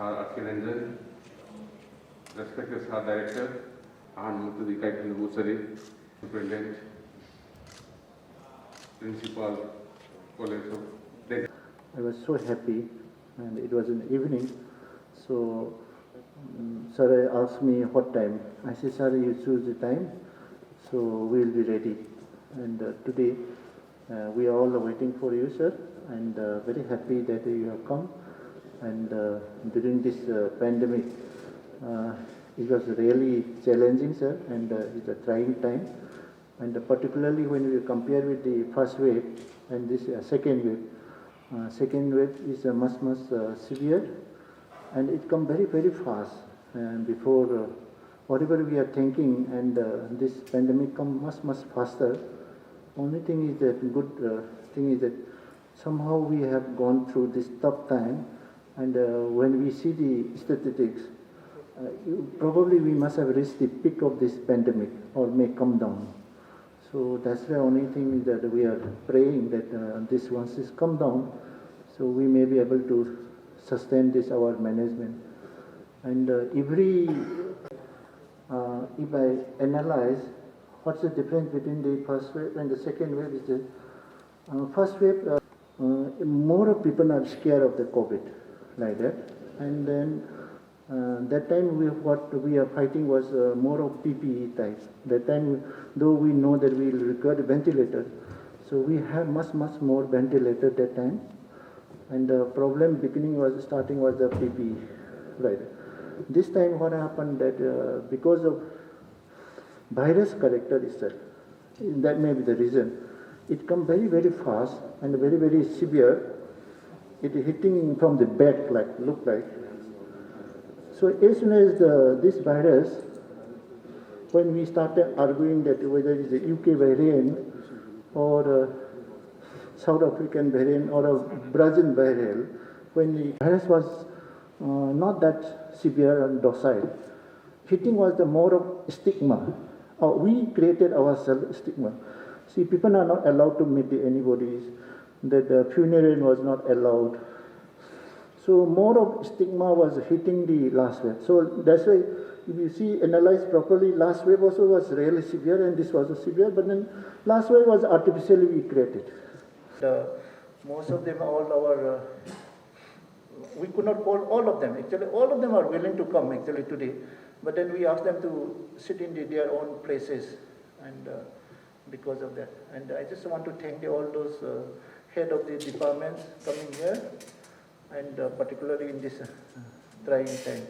Sir Akiranjan, respected Sir Director, and Muthudikai Musari, Superintendent, Principal, College of. I was so happy, and it was an evening, so sir asked me what time. I said, sir, you choose the time, so we'll be ready. And today, we are all waiting for you, sir, and very happy that you have come. And during this pandemic, it was really challenging, sir, and it's a trying time. And particularly when we compare with the first wave and this second wave is much severe, and it come very fast. And before whatever we are thinking, and this pandemic come much faster. Only thing is that good thing is that somehow we have gone through this tough time, and when we see the statistics, probably we must have reached the peak of this pandemic or may come down. So that's the only thing that we are praying that this once this come down, so we may be able to sustain this our management. And if I analyze what's the difference between the first wave and the second wave is the first wave, more of people are scared of the COVID like that, and then that time what we are fighting was more of PPE type. That time, though we know that we will require a ventilator, so we have much more ventilator that time. And the problem starting was the PPE, right? This time what happened that because of virus character itself, that may be the reason, it come very fast and very severe. It hitting from the back look like. So as soon as this virus, when we started arguing that whether it is a UK variant or South African variant or a Brazilian variant, when the virus was not that severe and docile, hitting was the more of stigma. We created ourselves stigma. See, people are not allowed to meet anybody. That the funeral was not allowed. So more of stigma was hitting the last wave. So that's why if you see, analyze properly, last wave also was really severe and this was severe, but then last wave was artificially we created. Most of them, we could not call all of them. Actually, all of them are willing to come actually today, but then we asked them to sit in their own places, and because of that. And I just want to thank all those head of the departments coming here, and particularly in this trying time.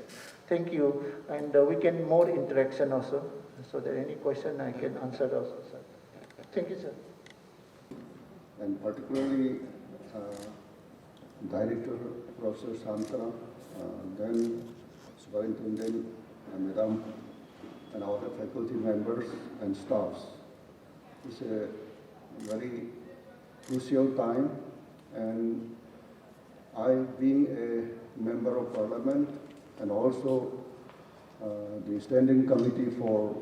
Thank you, and we can more interaction also, so that any question I can answer also, sir. Thank you, sir. And particularly Director Professor Santana, then Superintendent Madam, and our faculty members and staffs. It's a very crucial time, and I, being a member of Parliament and also the Standing Committee for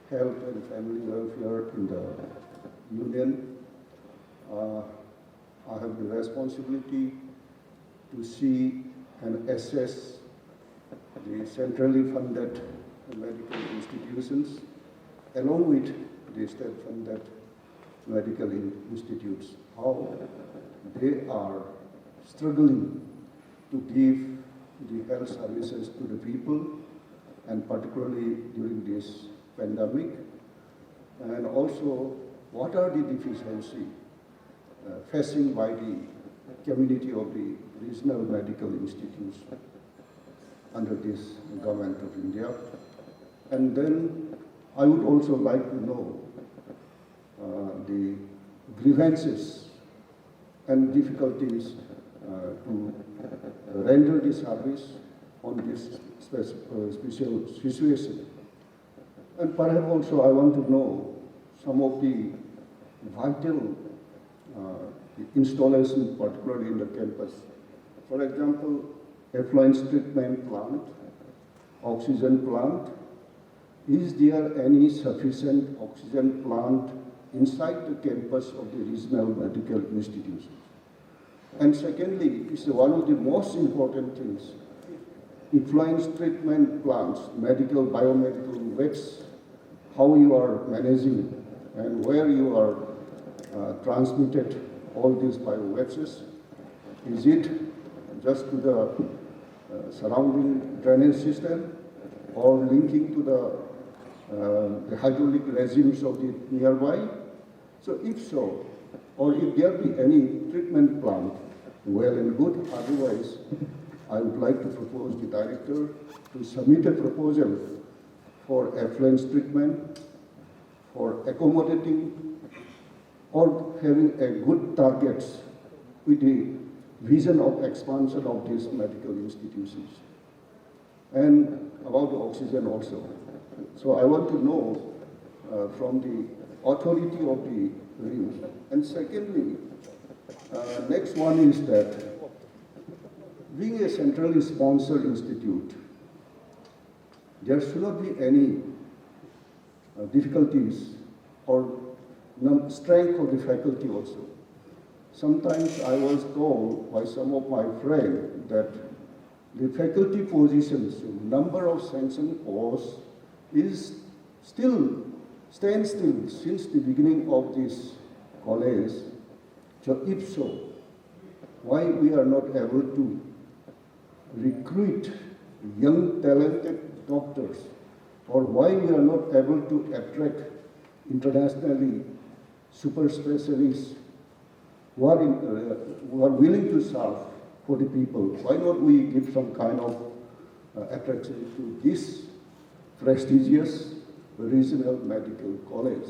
Health and Family Welfare in the Union, I have the responsibility to see and assess the centrally funded medical institutions along with the state-funded medical institutes, how they are struggling to give the health services to the people, and particularly during this pandemic, and also what are the deficiencies facing by the community of the regional medical institutes under this government of India. And then I would also like to know the grievances and difficulties to render the service on this special situation. And perhaps also I want to know some of the vital installation, particularly in the campus. For example, effluent treatment plant, oxygen plant. Is there any sufficient oxygen plant inside the campus of the regional medical institutions? And secondly, it's one of the most important things. effluent treatment plants, medical, biomedical waste, how you are managing and where you are transmitted all these bio-wastes. Is it just to the surrounding drainage system or linking to the hydraulic regimes of the nearby? So if so, or if there be any treatment plant, well and good. Otherwise, I would like to propose the director to submit a proposal for effluent treatment, for accommodating or having a good targets with the vision of expansion of these medical institutions. And about the oxygen also. So I want to know from the authority of the RIMS. And secondly, next one is that being a centrally sponsored institute, there should not be any difficulties or strength of the faculty also. Sometimes I was told by some of my friends that the faculty positions, number of sanctioned posts is stands still since the beginning of this college. So if so, why we are not able to recruit young talented doctors, or why we are not able to attract internationally super specialists who are willing to serve for the people? Why not we give some kind of attraction to this prestigious regional medical college,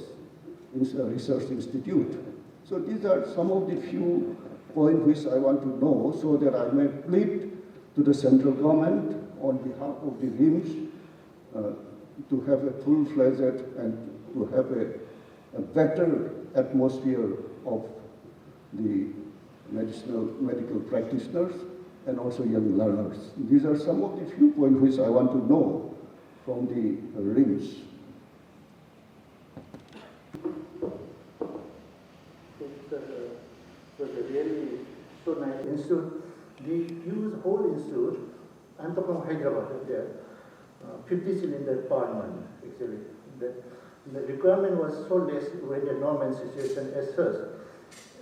research institute? So these are some of the few points which I want to know so that I may plead to the central government on behalf of the RIMS to have a full-fledged and to have a better atmosphere of the medical practitioners and also young learners. These are some of the few points which I want to know from the RIMS. It was a really so nice institute. We use whole institute. I'm talking about Hyderabad there. 50 cylinder per month actually. The requirement was so less when the normal situation as such.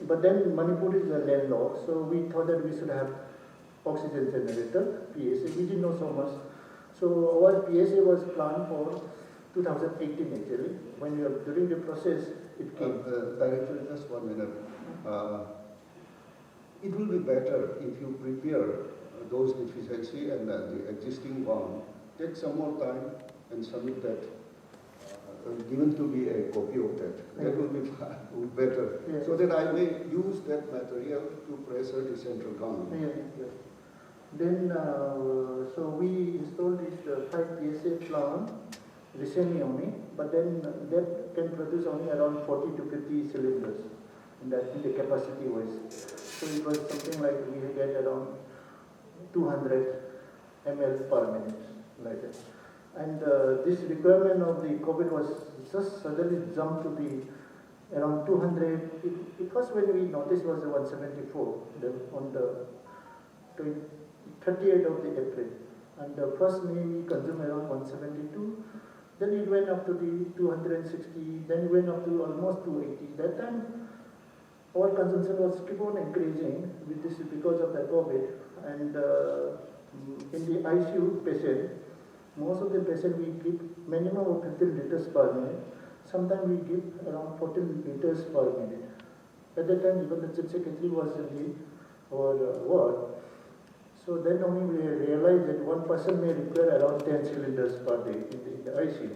But then Manipur is a landlocked, so we thought that we should have oxygen generator, PSA. We didn't know so much. So our PSA was planned for 2018 actually. When we were during the process, it came. Director, just 1 minute. It will be better if you prepare those deficiency and the existing one. Take some more time and submit that. Given to me a copy of that. That will be better. Yeah. So that I may use that material to pressure the central government. Yeah. Then, so we installed this 5 PSA plant recently only, but then that can produce only around 40 to 50 cylinders. And that in the capacity wise. So it was something like we get around 200 ml per minute, like that. And this requirement of the COVID was just suddenly jumped to be around 200. It was when we noticed was 174 on the 38th of the April. And the first May we consumed around 172. Then it went up to the 260. Then it went up to almost 280. That time our consumption was keep on increasing with this because of the COVID. And in the ICU patient, most of the patient we give minimum of 15 liters per minute. Sometimes we give around 14 liters per minute. At that time, even the chief secretary was in our ward. So then only we realized that one person may require around 10 cylinders per day in the ICU.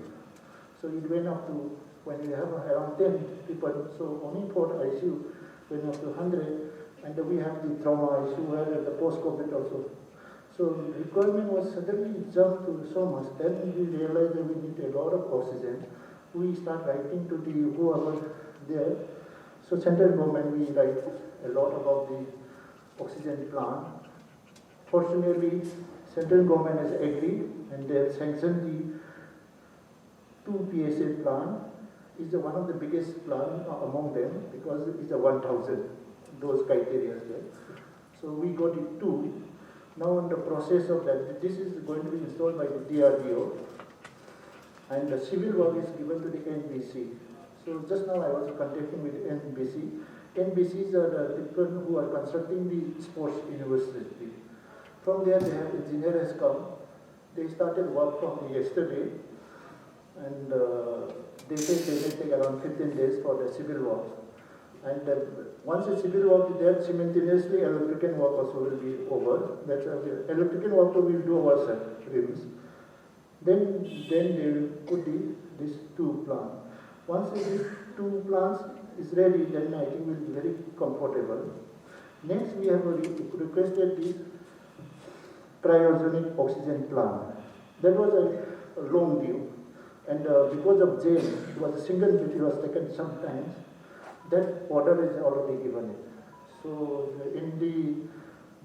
So it went up to, when we have around 10 people, so only for ICU went up to 100. And then we have the trauma ICU where the post-COVID also. So the requirement was suddenly jumped to so much. Then we realized that we need a lot of oxygen. We start writing to the whoever there. So central government, we write a lot about the oxygen plant. Fortunately, central government has agreed and they have sanctioned the 2 PSA plant. It's one of the biggest plant among them because it's a 1,000, those criteria there. So we got it 2. now in the process of that. This is going to be installed by the DRDO, and the civil work is given to the NBC. So just now I was contacting with NBC. NBCs are the people who are constructing the sports university. From there, they have engineer has come. They started work from yesterday, and they say they may take around 15 days for the civil work. And once the civil work is there, simultaneously electrical work also will be over. That's electrical work we will do ourselves, rims. Then they will put these two plants. Once these two plants is ready, then I think will be very comfortable. Next, we have requested the cryogenic oxygen plant. That was a long due, and because of jail, it was a single bit, it was taken sometimes. That order is already given it. So in the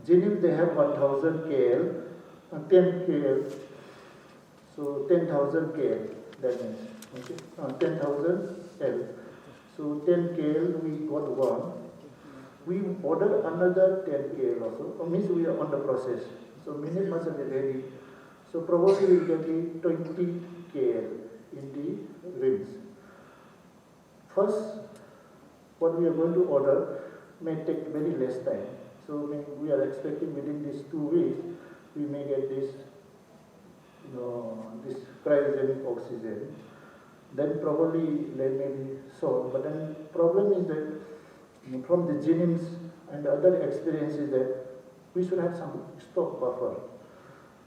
Geneva they have 1000 KL, 10 KL, so 10,000 KL, that means, okay, 10,000 L. So 10 KL we got one. We ordered another 10 KL also, means we are on the process. So minute must be ready. So probably we will get the 20 KL in the rims. First, what we are going to order may take very less time. So we are expecting within these 2 weeks, we may get this, this cryogenic oxygen. Then probably they may be solved. But then problem is that from the Jennings and other experiences that we should have some stock buffer.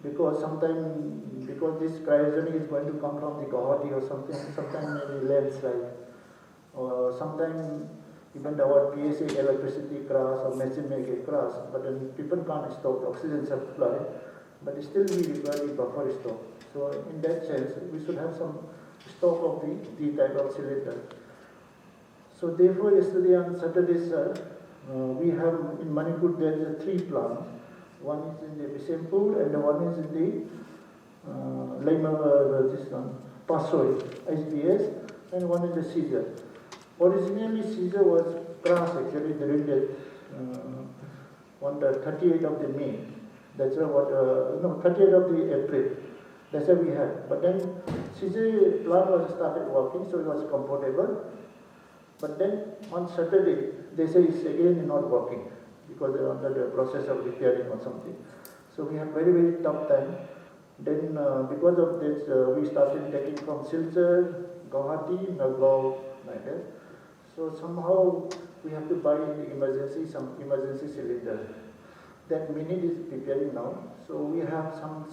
Because this cryogenic is going to come from the Guwahati or something, sometimes maybe landslide. Or sometimes even our PSA electricity crash or machine may get crash, but then people can't stop oxygen supply, but still we require the buffer stock. So in that sense, we should have some stock of the type of cylinder. So therefore, yesterday on Saturday, sir, we have in Manipur there is 3 plants. One is in the Bisempur and one is in the Pasoi, SBS, and one is the Caesar. Originally, Caesar was crash actually during the on the 38th of the May. That's what 38th of the April. That's what we had. But then Caesar plant was started working, so it was comfortable. But then on Saturday, they say it's again not working because they're under the process of repairing or something. So we have very, very tough time. Then because of this, we started taking from Silchar, Guwahati, Nagaon, like that. So somehow we have to buy some emergency cylinder. That minute is preparing now. So we have some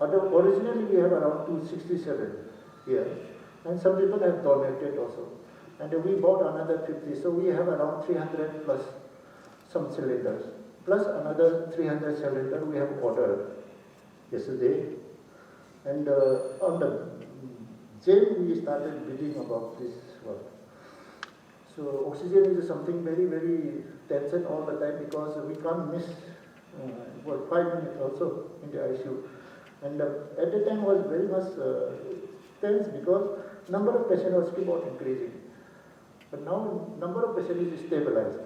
other, originally we have around 267 here. And some people have donated also. And we bought another 50. So we have around 300 plus some cylinders. Plus another 300 cylinder we have ordered yesterday. And on the June we started bidding about this work. So oxygen is something very, very tension all the time because we can't miss for 5 minutes also in the ICU. And at the time was very much tense because number of patients was keep on increasing. But now number of patients is stabilized.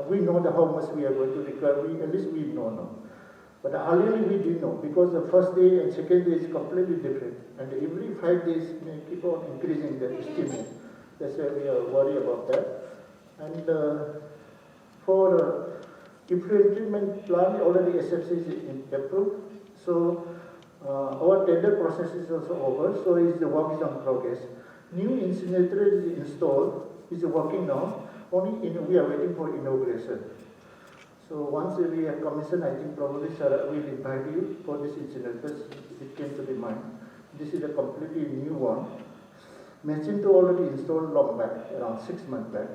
We know how much we are going to require. At least we know now. But earlier we didn't know because the first day and second day is completely different. And every 5 days may keep on increasing the estimate. That's why we are worried about that. And for effluent treatment plant, already SFC is approved. So our tender process is also over. So the work is on progress. New incinerator is installed. Is working now. Only we are waiting for inauguration. So once we have commissioned, I think probably sir will invite you for this incinerator. It came to the mind. This is a completely new one. Machine to already installed long back, around 6 months back,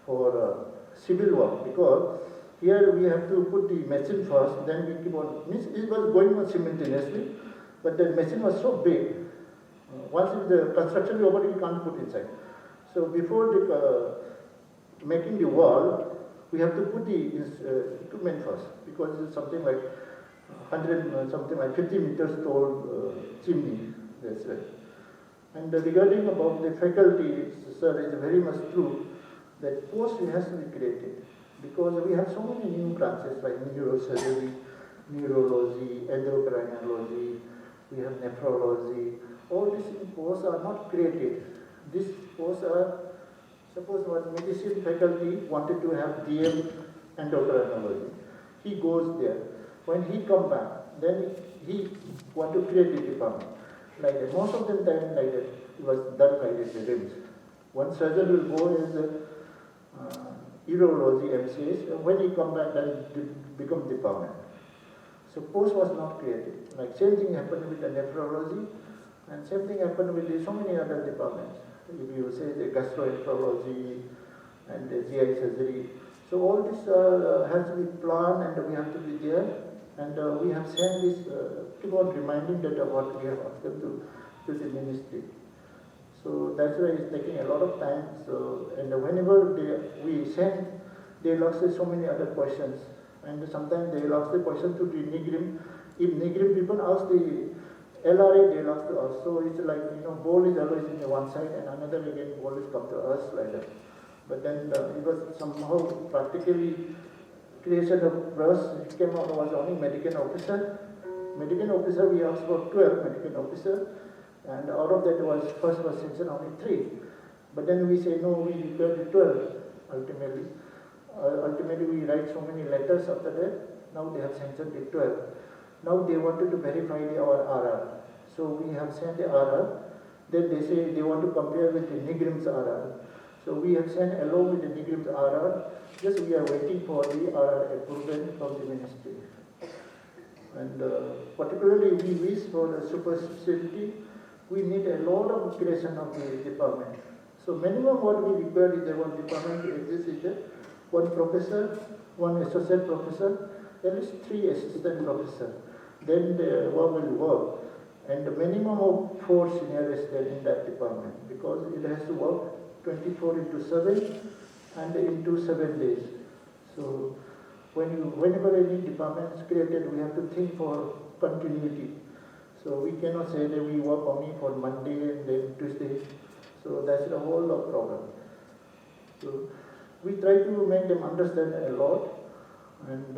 for civil work. Because here we have to put the machine first, then we keep on. Means it was going on simultaneously, but the machine was so big. Once the construction is over, we can't put inside. So before making the wall, we have to put the equipment first because it's something like 50 meters tall chimney. That's right. And regarding about the faculty, sir, is very much true that post has to be created because we have so many new branches like neurosurgery, neurology, endocrinology, we have nephrology. All these posts are not created. These posts are, suppose one medicine faculty wanted to have DM endocrinology. He goes there. When he come back, then he want to create a department. Like that. Most of the time like that, it was done like that, the RIMS. One surgeon will go as a urology MCS, and when he come back, then it become department. So post was not created. Like same thing happened with the nephrology, and same thing happened with so many other departments. If you say the gastroenterology and the GI surgery, so all this has to be planned and we have to be there. And we have sent this, keep on reminding that what we have asked them to the ministry. So that's why it's taking a lot of time. So, and whenever we send, they'll ask so many other questions. And sometimes they'll ask the question to the NIGRIM. If NIGRIM people ask the LRA, they'll ask to us. So it's like, ball is always in the one side and another again ball is come to us like that. But then it was somehow practically creation of trust. It came out was only medical officer. Medical officer, we asked for 12 medical officer. And out of that first was sanctioned only 3. But then we say, no, we required 12 ultimately. Ultimately we write so many letters after that. Now they have sanctioned the 12. Now they wanted to verify our RR. So we have sent the RR. Then they say they want to compare with the NIGRIM's RR. So we have sent along with the NIGRIM's RR. Just we are waiting for the RR approval from the ministry. And particularly we wish for the super specialty. We need a lot of creation of the department. So minimum what we require is that one department to exist is that one professor, one associate professor, at least 3 assistant professors. Then the one will work. And the minimum of 4 senior residents in that department because it has to work 24/7 and into 7 days. So whenever any department is created, we have to think for continuity. So we cannot say that we work only for Monday and then Tuesday. So that's the whole problem. So we try to make them understand a lot, and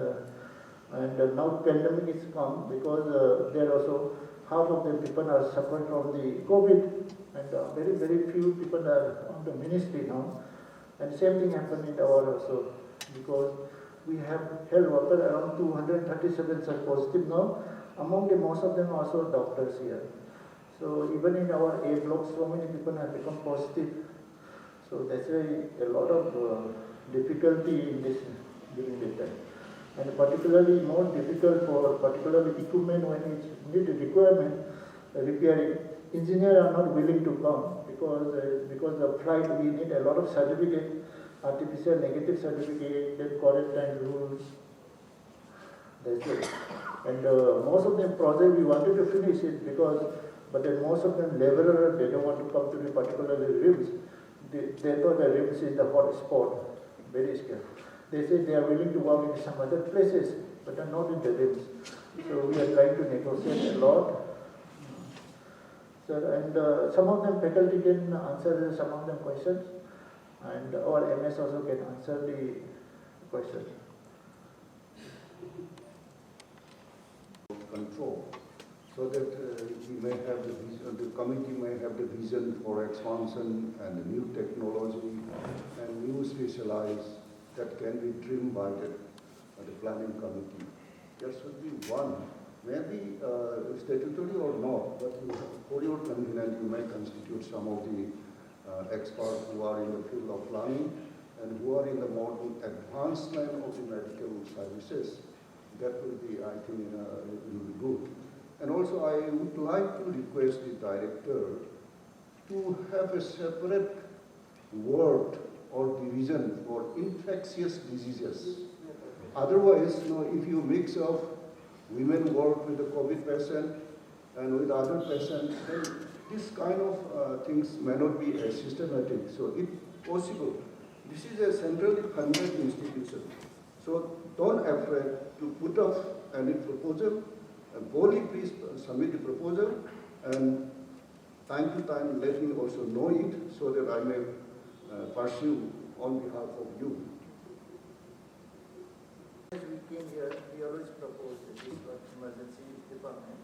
now pandemic is come because there also half of the people are suffering from the COVID, and very few people are on the ministry now. And same thing happened in our also because we have health workers around 237 are positive now. Among them, most of them are also doctors here. So even in our A block, so many people have become positive. So that's why a lot of difficulty in this during this time. And particularly more difficult for particularly equipment when it need a requirement repairing. Engineers are not willing to come because of flight we need a lot of certificate, artificial negative certificate, then quarantine rules. That's it. And most of the project we wanted to finish it but then most of them laborer, they don't want to come to the particular RIMS. They thought the RIMS is the hot spot, very scared. They say they are willing to work in some other places, but not in the RIMS. So we are trying to negotiate a lot. So, and some of them faculty can answer some of them questions, and our MS also can answer the questions. Control, so that we may have the vision, the committee may have the vision for expansion and the new technology and new specialized that can be trimmed by the planning committee. There should be one, maybe statutory or not, but for your convenience you may constitute some of the experts who are in the field of planning and who are in the modern advancement of the medical services. That will be, I think, will be good. And also I would like to request the director to have a separate word or division for infectious diseases. Otherwise, if you mix up women work with the COVID patient and with other patients, then this kind of things may not be as systematic. So if possible, this is a centrally funded institution. So don't afraid to put up any proposal, and boldly please submit the proposal, and time to time let me also know it so that I may pursue on behalf of you. As we came here, we always proposed this emergency department,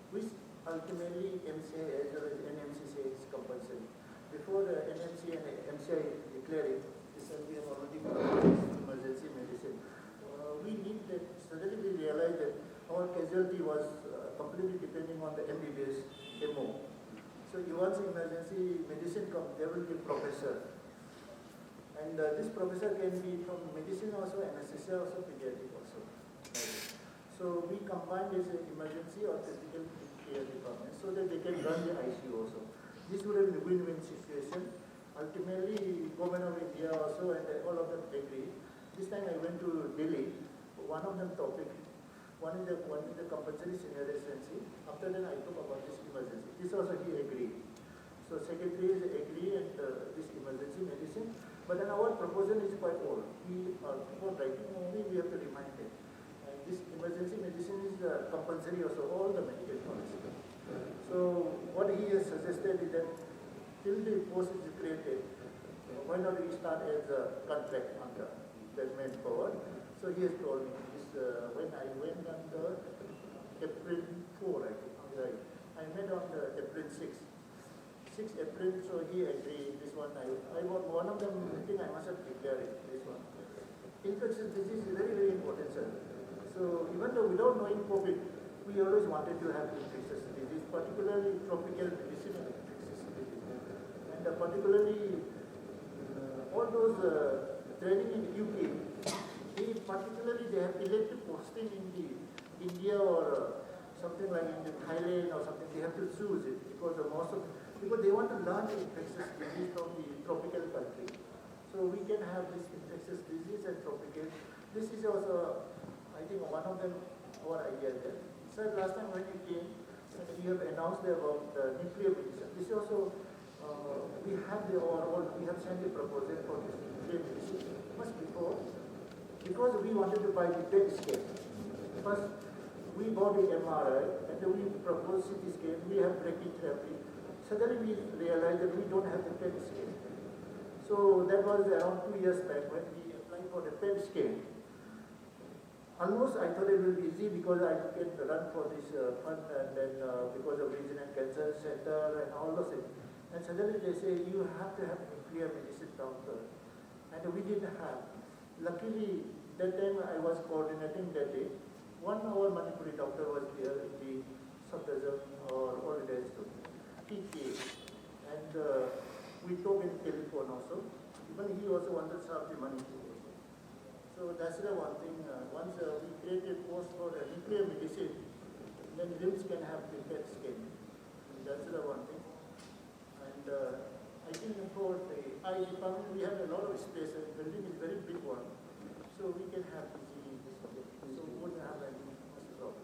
which ultimately MCI as well as NMC says is compulsory. Before the NMC and MCI declared it, this we have already proposed emergency medicine. We need that, suddenly we realized that our casualty was completely depending on the MBBS MO. So once emergency medicine comes, there will be a professor. And this professor can be from medicine also, anesthesia also, pediatric also. So we combine this emergency or critical care department so that they can run the ICU also. This would have been a win-win situation. Ultimately, Government of India also and all of them agree. This time I went to Delhi. One of them topic, one is the compulsory senior residency. After that I talk about this emergency. This also he agreed. So secretary is agree and this emergency medicine. But then our proposal is quite old. For writing only we have to remind it. And this emergency medicine is compulsory also, all the medical policy. So what he has suggested is that till the post is created, why not we start as a contract under that manpower. So he has told me this when I went on the April 4, I think, right. I met on the April 6. 6 April, so he agreed, this one, I want one of them, I think I must have declared it, this one. Infectious disease is very, very important, sir. So even though without knowing COVID, we always wanted to have infectious disease, particularly tropical medicinal infectious disease. And particularly all those training in UK, they have elective posting in the India or something like in the Thailand or something, they have to choose it because they want to learn the infectious disease from the tropical country. So we can have this infectious disease and tropical. This is also, I think, one of them, our idea there. Sir, last time when you came, you have announced about the nuclear medicine. This also, we have sent a proposal for this nuclear medicine much before, because we wanted to buy the PET scan. First, we bought the MRI and then we proposed CT scan. We have brachytherapy. Suddenly we realized that we don't have the PET scan. So that was around 2 years back when we applied for the PET scan. Almost I thought it will be easy because I can run for this fund and then because of Regional Cancer Center and all those things. And suddenly they say you have to have nuclear medicine doctor. And we didn't have. Luckily, that time I was coordinating that day. One our Manipuri doctor was there in the Sabdazam or old age student. He came and we talked in telephone also. Even he also wanted some of the money too. So that's the one thing. Once we created post for nuclear medicine, then LIMS can have the PET scan. That's the one thing. And I think for the eye department, we have a lot of space. The building is a very big one. So we can have easily this one. So we wouldn't have any much problem.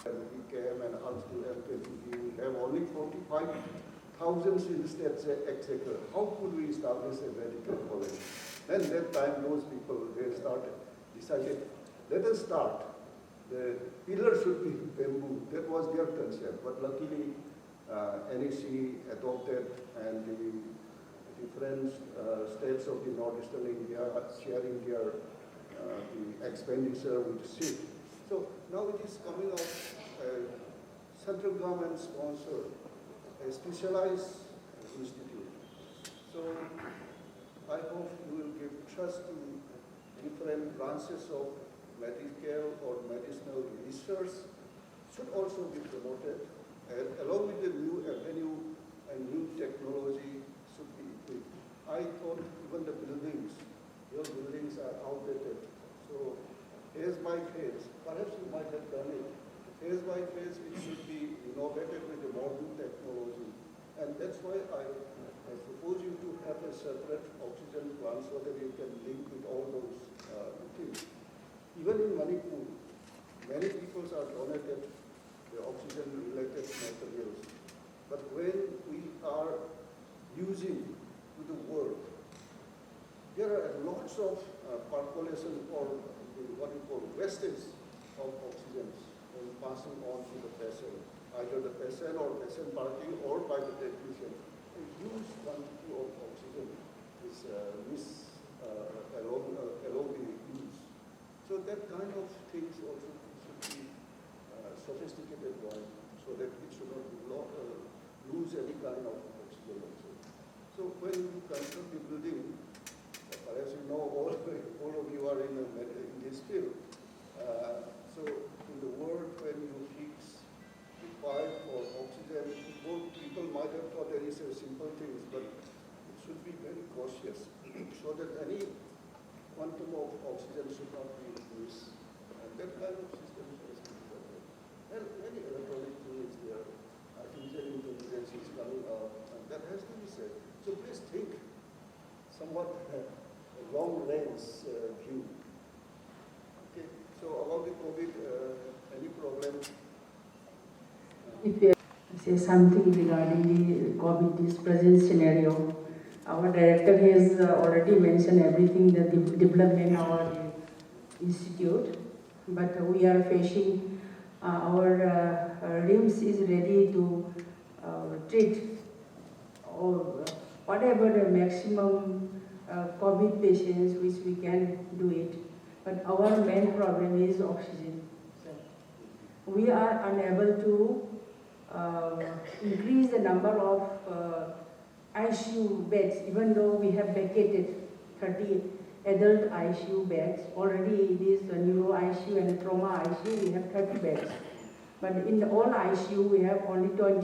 We came and asked them that we have only 45,000 in the state exchequer. How could we establish a medical college? Then that time those people, they decided, let us start. The pillar should be bamboo. That was their concept. But luckily, NEC adopted and the different states of the northeastern India sharing their the expenditure with the state. So now it is coming out central government sponsored a specialized institute. So I hope you will give trust to different branches of medical or medicinal research should also be promoted, and along with the new avenue and new technology should be equipped. I thought even the buildings, your buildings are outdated. So phase by phase, perhaps you might have done it. Phase by phase, it should be innovated with the modern technology. And that's why I propose you to have a separate oxygen plant so that you can link with all those things. Even in Manipur, many people are donated the oxygen-related materials. But when we are using to the world, there are lots of percolation or what you call wastage of oxygen and passing on to the patient, either the patient or patient party or by the technician. A huge quantity of oxygen is along the use. So that kind dedicated one so that it should not lose any kind of oxygen also. So when you construct the building, perhaps you know all of you are in this field. So in the world when you fix the pipe for oxygen, people might have thought there is a simple things, but it should be very cautious so that any quantum of oxygen should not be increased. And that kind of system is important. And many electronic things there, artificial intelligence is coming up, and that has to be said. So please think somewhat a long range view. Okay, so about the COVID, any problem? If you say something regarding the COVID, this present scenario, our director has already mentioned everything, the development of our institute, but we are facing our RIMS is ready to treat or whatever the maximum COVID patients which we can do it, but our main problem is oxygen. We are unable to increase the number of ICU beds, even though we have vacated 30 adult ICU beds. Already it is a neuro ICU and a trauma ICU, we have 30 beds. But in the all ICU, we have only 12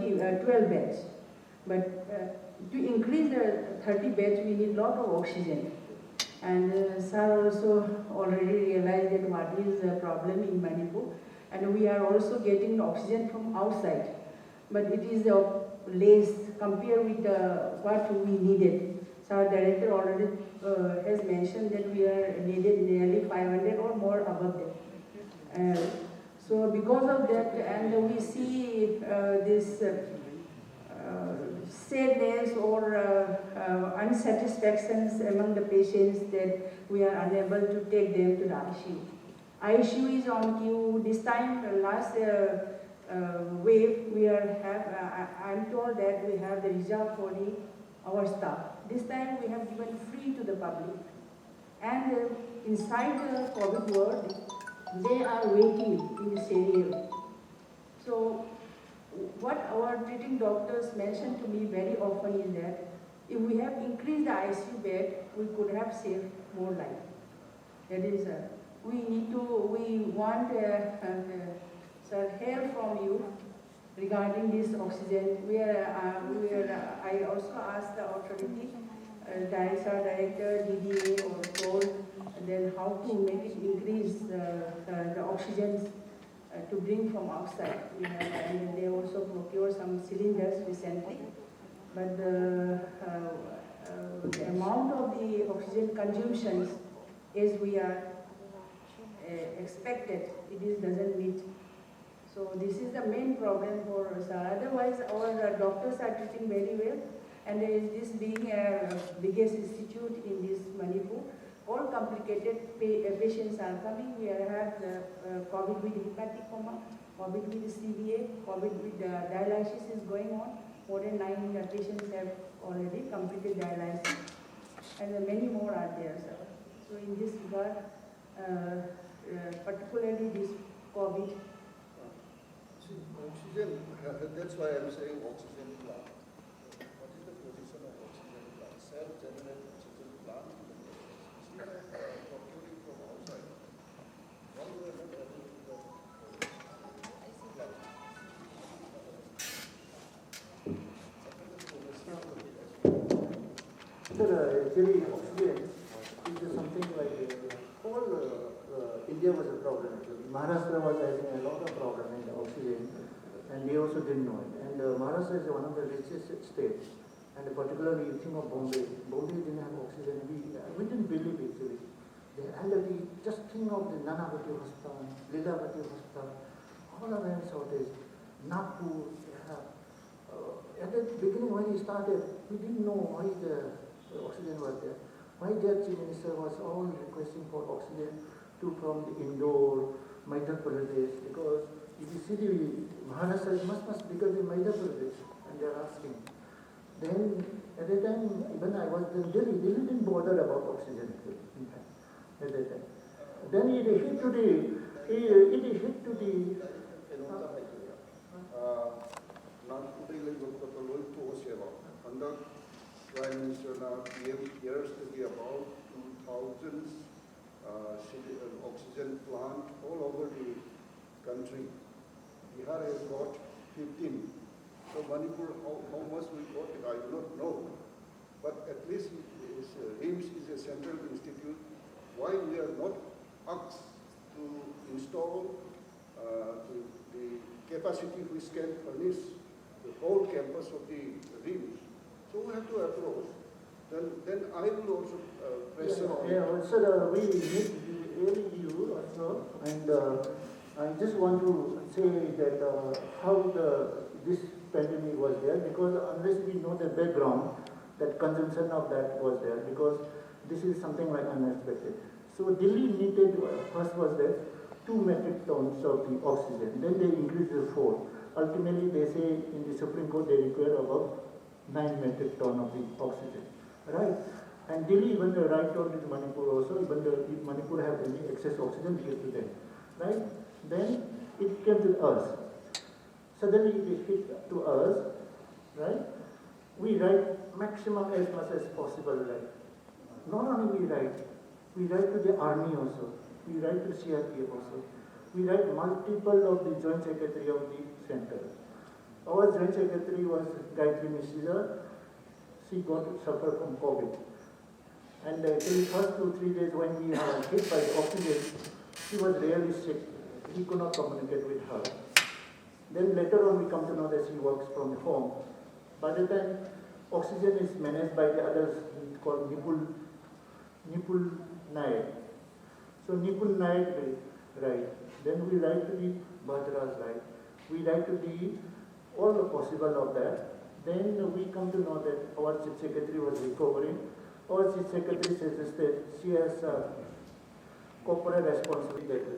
beds. But to increase the 30 beds, we need a lot of oxygen. And sir also already realized that what is the problem in Manipur. And we are also getting oxygen from outside. But it is less compared with what we needed. So our director already has mentioned that we are needed nearly 500 or more above that. So because of that, and we see this sadness or unsatisfactions among the patients that we are unable to take them to the ICU. ICU is on queue. This time, last wave, we I'm told that we have the reserve for our staff. This time we have given free to the public. And inside the COVID ward, they are waiting in the area. So what our treating doctors mentioned to me very often is that if we have increased the ICU bed, we could have saved more life. That is, we want help from you regarding this oxygen. I also asked the authority, director, DDA, or told then how to make it increase the oxygen to bring from outside. And they also procured some cylinders recently. But the amount of the oxygen consumptions as we are expected, doesn't meet. So this is the main problem for us. Otherwise, our doctors are treating very well. And this being a biggest institute in this Manipur, all complicated patients are coming. We have COVID with hepatic coma, COVID with CVA, COVID with dialysis is going on. More than 9 patients have already completed dialysis. And many more are there, sir. So in this regard, particularly this COVID. Oxygen, that's why I'm saying oxygen plant. What is the position of oxygen plant? Self-generated oxygen plant? Procuring from outside. Why we are not able to do that? Sir, actually oxygen is something like all India was a problem. Maharashtra was having a lot of problem in the oxygen, and they also didn't know it. And Maharashtra is one of the richest states, and particularly you think of Bombay. Bombay didn't have oxygen. We didn't believe it actually. And just think of the Nanavati Hospital, Lilavati Hospital, all of them shortage. Nagpur, at the beginning when he started, we didn't know why the oxygen was there. Why the Chief Minister was all requesting for oxygen from the Indore, Madhya Pradesh, because if you see the Maharashtra is much bigger than Madhya Pradesh, and they are asking. Then at the time, when I was in Delhi didn't bother about oxygen, in fact, at that time. Then it hit to the 이런 것들을 도시해봐. 한다 Prime Minister now years to be about 2,000 oxygen plant all over the country. Bihar has got 15. So Manipur, how much we got, I do not know. But at least RIMS is a central institute. Why we are not asked to install the capacity which can furnish the whole campus of the RIMS. So we have to approach. Then I will also pressure on. Yeah, also we need really you also, and I just want to say that how this pandemic was there, because unless we know the background, that consumption of that was there, because this is something like unexpected. So Delhi needed, first was there, 2 metric tons of the oxygen, then they increased to 4. Ultimately they say in the Supreme Court they require about 9 metric ton of the oxygen, right? And Delhi, even the right told it Manipur also, even if Manipur have any excess oxygen, give to them, right? Then it came to us. Suddenly it hit to us, right? We write maximum as much as possible, right? Not only we write to the army also, we write to CRPF also, we write multiple of the joint secretary of the center. Our joint secretary was Gayatri Mishra. She got suffered from COVID. And actually first 2-3 days when we were hit by the oxygen, she was really sick. He could not communicate with her. Then later on we come to know that she works from home. By the time oxygen is managed by the others, it's called Nipul Naik. So Nipul Naik, right. Then we write to the Bhadras, right. We write to the all the possible of that. Then we come to know that our chief secretary was recovering. Our chief secretary suggested she has corporate responsibility.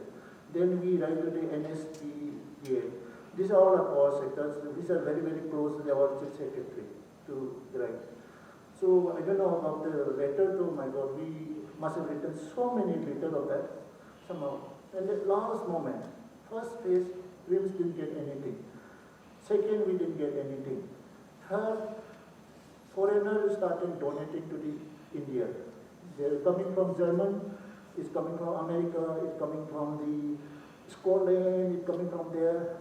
Then we write to the NSPA. These are all of our sectors. These are very, very close to our chief secretary to write. So I don't know about the letter to my God. We must have written so many letters of that somehow. And at last moment, first phase, RIMS didn't get anything. Second, we didn't get anything. Third, foreigners started donating to the India. They're coming from Germany, it's coming from America, it's coming from the Scotland, it's coming from there.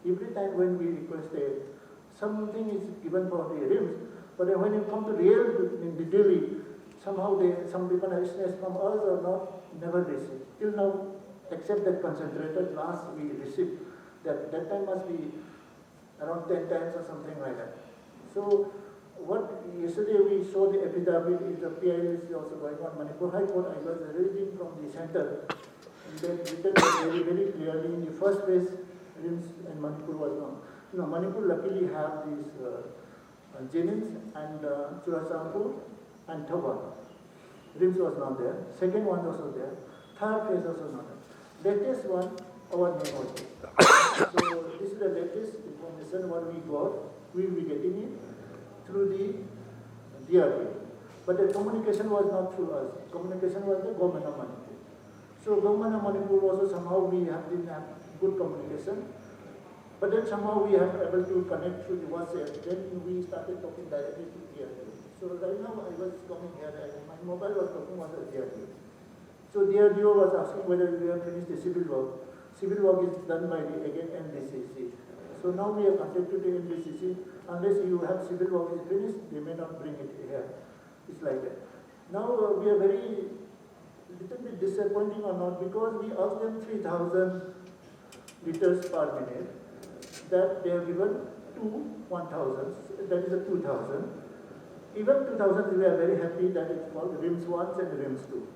Every time when we requested, something is given for the RIMS, but then when you come to real in the Delhi, somehow some people have snatched from us or not, never received. Till now, except that concentrated, last we received. That time must be around 10 times or something like that. So what yesterday we saw the affidavit is the PIL is also going on. Manipur High Court, I was reading from the center, and they written very, very clearly in the first phase, RIMS and Manipur was wrong. No, Manipur luckily have these Jennings and Churachampur and Thaba. RIMS was not there. Second one was also there. Third phase also not there. Latest one, our name was there. So this is the latest information what we got. We will be getting it through the DRP. But the communication was not through us. Communication was the government of Manipur. So government of Manipur also somehow we didn't have good communication. But then somehow we have able to connect through the WhatsApp. Then we started talking directly to DRP. So right now I was coming here, my mobile was talking about the DRP. So DRDO was asking whether we have finished the civil work. Civil work is done by the again NDCC. So now we have contacted the NDCC. Unless you have civil work is finished, they may not bring it here. It's like that. Now we are very little bit disappointing or not, because we asked them 3,000 liters per minute. That they have given to 1,000. That is a 2,000. Even 2,000 we are very happy that it's called RIMS 1 and RIMS 2.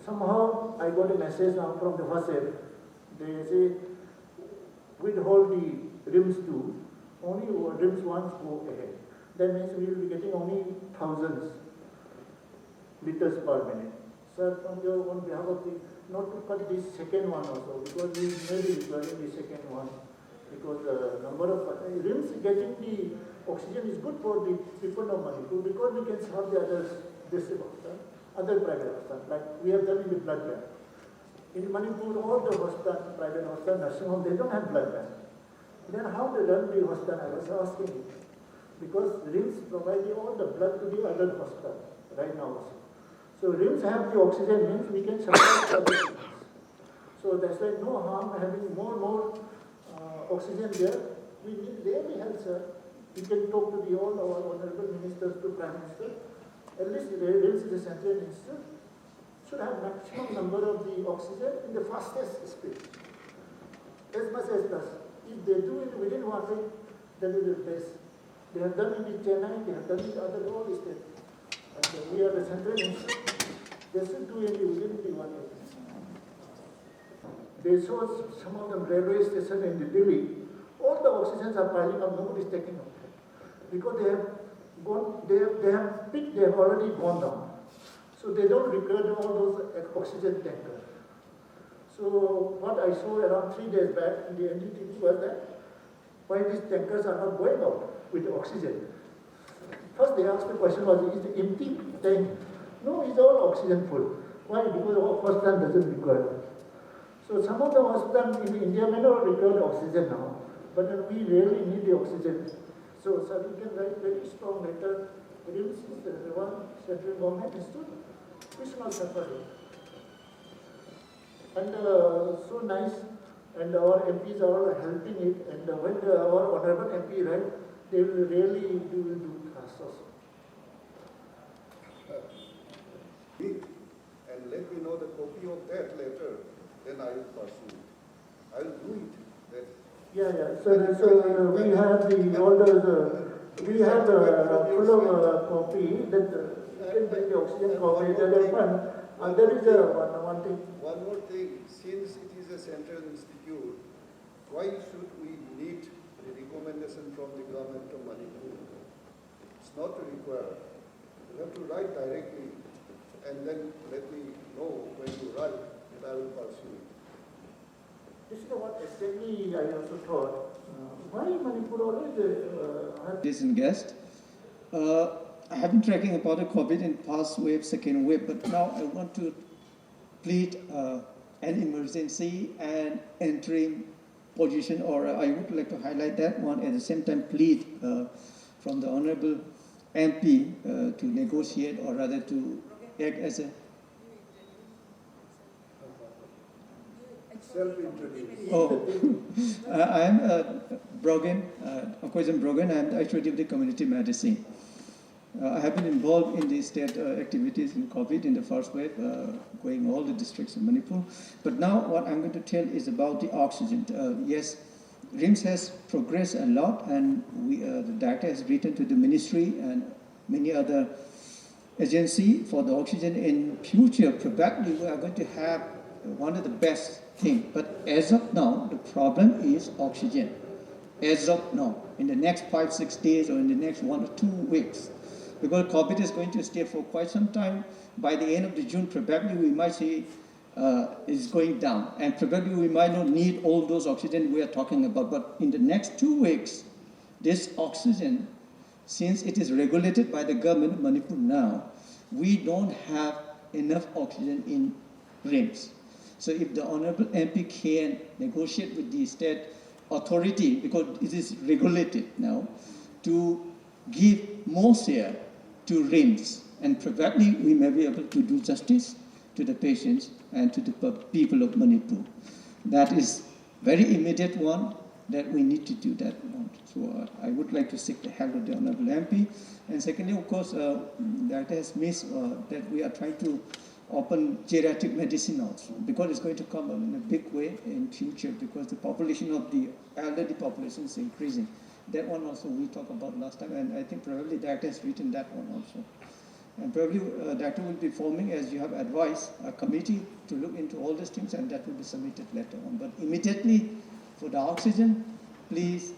Somehow I got a message now from the WhatsApp. They say withhold the RIMS 2, only RIMS 1 go ahead. That means we will be getting only thousands liters per minute. Sir, on behalf of the, not to cut this second one also, because we may be requiring the second one, because the number of RIMS getting the oxygen is good for the people of Manipur, because we can serve the others, other private hospitals, like we have done in the blood bank. In Manipur, all the hospital, private hospital, nursing home, they don't have blood bank. Then how they run the hospital, I was asking. because RIMS provide all the blood to the other hospital right now also. So RIMS have the oxygen, means we can supply the other things. So that's why no harm having more oxygen there. We need really help, sir. We can talk to the all our honorable ministers, to Prime Minister. At least RIMS is a central institute, should have maximum number of the oxygen in the fastest speed, as much as possible. If they do it within 1 week, that is the best. They have done it in Chennai, they have done it in other all states. And we are the central institute. They should do it within the 1 week. They saw some of them railway station in Delhi. All the oxygens are piling up, nobody is taking them. Because they have gone, they have peaked, they have already gone down. So they don't require all those oxygen tankers. So what I saw around 3 days back in the NDTV was that why these tankers are not going out with the oxygen. First they asked the question was, is it empty tank? No, it's all oxygen full. Why? Because our hospital doesn't require it. So some of the hospitals in India may not require oxygen now, but we really need the oxygen. So we can write very strong letter. RIMS is the one central government institute. We should not suffer it. And so nice, and our MPs are all helping it. And when our honorable MP write, they will really do fast also. And let me know the copy of that letter, then I will pursue. I will do it. That Yeah. So we have we have full of copy that the oxygen copy that is one. There is one thing. one more thing, since it is a central institute, why should we need a recommendation from the government of Manipur? It's not required. You have to write directly, and then let me know when you write, and I will pursue it. This is what exactly I also thought. Why Manipur always Decent guest. I have been tracking about the COVID in past wave, second wave, but now I want to plead an emergency and interim position, or I would like to highlight that one, at the same time plead from the Honorable MP to negotiate, or rather to act as a Self-introduce. I am Brogan, Okoizan Brogan. I am the actuary of the community medicine. I have been involved in the state activities in COVID in the first wave, going all the districts in Manipur. But now what I'm going to tell is about the oxygen. Yes, RIMS has progressed a lot, and the director has written to the ministry and many other agencies for the oxygen. In future, probably we are going to have one of the best things. But as of now, the problem is oxygen. As of now, in the next 5-6 days, or in the next 1 or 2 weeks, because COVID is going to stay for quite some time. By the end of the June, probably we might see it's going down, and probably we might not need all those oxygen we are talking about. But in the next 2 weeks, this oxygen, since it is regulated by the government of Manipur now, we don't have enough oxygen in RIMS. So if the Honorable MP can negotiate with the state authority, because it is regulated now, to give more share to RIMS, and probably we may be able to do justice to the patients and to the people of Manipur. That is very immediate one, that we need to do that one. So I would like to seek the help of the Honorable MP. And secondly, of course, that has missed that we are trying to open geriatric medicine also, because it's going to come in a big way in future, because the population of the elderly population is increasing. That one also we talked about last time, and I think probably Director has written that one also. And probably Director will be forming, as you have advised, a committee to look into all these things, and that will be submitted later on. But immediately for the oxygen, please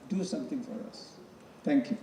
do something for us. Thank you.